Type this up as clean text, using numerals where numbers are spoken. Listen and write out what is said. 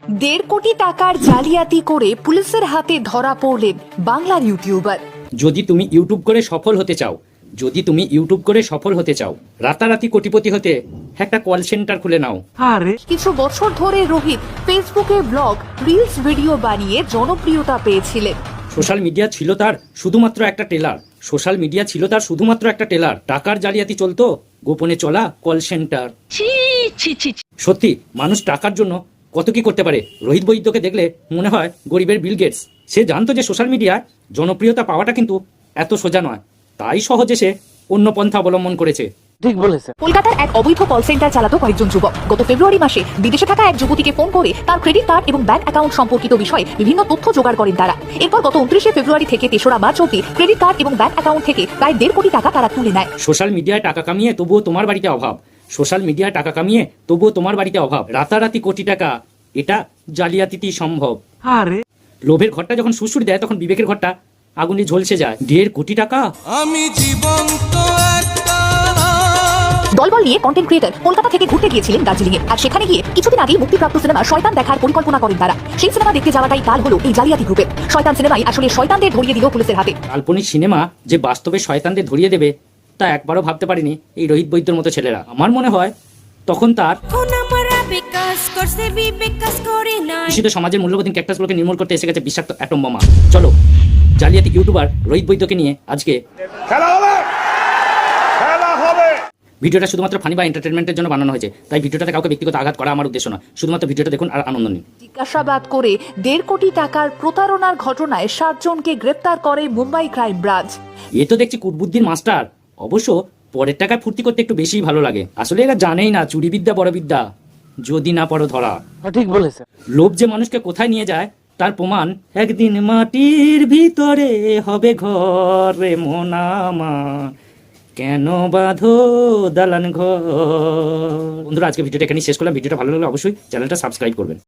দেড় কোটি টাকার জালিয়াতি করে পুলিশের হাতে ধরা পড়লেন বাংলার ইউটিউবার। যদি তুমি ইউটিউব করে সফল হতে চাও, রাতারাতি কোটিপতি হতে একটা কল সেন্টার খুলে নাও। কিছু বছর ধরে রোহিত ফেসবুকে ব্লগ, রিলস ভিডিও বানিয়ে জনপ্রিয়তা পেয়েছিলেন। সোশ্যাল মিডিয়া ছিল তার শুধুমাত্র একটা টেলার। টাকার জালিয়াতি চলতো, গোপনে চলা কল সেন্টার। সত্যি মানুষ টাকার জন্য কত কি করতে পারে। রোহিত বৈদ্যকে দেখলে মনে হয় গরিবের বিল গেটস। সে জানতো যে সোশ্যাল মিডিয়ায় জনপ্রিয়তা পাওয়াটা কিন্তু এত সোজা নয়, তাই সহজে সে অন্য পন্থা অবলম্বন করেছে। ঠিক বলেছে। কলকাতার এক অবৈধ কল সেন্টার চালাতো কয়েকজন যুবক। গত ফেব্রুয়ারি মাসে বিদেশে থাকা এক যুবতীকে ফোন করে তার ক্রেডিট কার্ড এবং ব্যাংক অ্যাকাউন্ট সম্পর্কিত বিষয়ে বিভিন্ন তথ্য জোগাড় করেন তারা। এরপর গত 29শে ফেব্রুয়ারি থেকে 3রা মার্চ অবধি ক্রেডিট কার্ড এবং ব্যাংক অ্যাকাউন্ট থেকে প্রায় 1.5 কোটি টাকা তারা তুলে নেয়। সোশ্যাল মিডিয়ায় টাকা কামিয়ে তবুও তোমার বাড়িতে অভাব। রাতারাতি কোটি টাকা, এটা জালিয়াতিতেই সম্ভব। লোভের ঘরটা যখন সুড়সুড়ি দেয়, তখন বিবেকের ঘরটা আগুনে ঝলসে যায়। 1.5 কোটি টাকা। আমি জীবন্ত একটা দলবল নিয়ে কন্টেন্ট ক্রিয়েটর কলকাতা থেকে ঘুরতে গিয়েছিলেন দার্জিলিং এ। আর সেখানে গিয়ে কিছুদিন আগেই মুক্তিপ্রাপ্ত সিনেমা শয়তান দেখার পরিকল্পনা করেন তারা। সেই সিনেমা দেখতে যাওয়াটাই কাল হলো এই জালিয়াতি গ্রুপের। শয়তান সিনেমাই আসলে শয়তানদের ধরিয়ে দিল পুলিশের হাতে। কাল্পনিক সিনেমা যে বাস্তবে শয়তানদের ধরিয়ে দেবে, তা একবারও ভাবতে পারিনি এই রোহিত বৈদ্যর মতো ছেলেরা। আমার মনে হয় তখন তার দূষিত সমাজের মূল্যবোধহীন ক্যাক্টাসগুলোকে নির্মূল করতে এসে গেছে বিষাক্ত অ্যাটম বোমা। চলো, জালিয়াতি ইউটিউবার রোহিত বৈদ্যকে নিয়ে আজকে খেলা হবে। ভিডিওটা শুধুমাত্র ফানি বা এন্টারটেনমেন্টের জন্য বানানো হয়েছে, তাই ভিডিওটাতে কাউকে ব্যক্তিগত আঘাত করা আমার উদ্দেশ্য না। শুধুমাত্র ভিডিওটা দেখুন আর আনন্দ নিন। জিজ্ঞাসাবাদ করে 1.5 কোটি টাকার প্রতারণার ঘটনায় 7 জনকে গ্রেপ্তার করে মুম্বাই ক্রাইম ব্রাঞ্চ। এ তো দেখছি কুটবুদ্ধির মাস্টার। অবশ্য পরের টাকায় ফুর্তি করতে একটু বেশিই ভালো লাগে। আসলে এরা জানেই না চুরি বিদ্যা বড় বিদ্যা, যদি না পড়ো ধরা। ঠিক বলেছে। লোভ যে মানুষকে কোথায় নিয়ে যায় তার প্রমাণ একদিন মাটির ভিতরে হবে ঘর রে মোনামা, কেন বাঁধো দালান ঘর। বন্ধুরা, আজকে ভিডিওটা এখানেই শেষ করলাম। ভিডিওটা ভালো লাগলে অবশ্যই চ্যানেলটা সাবস্ক্রাইব করবেন।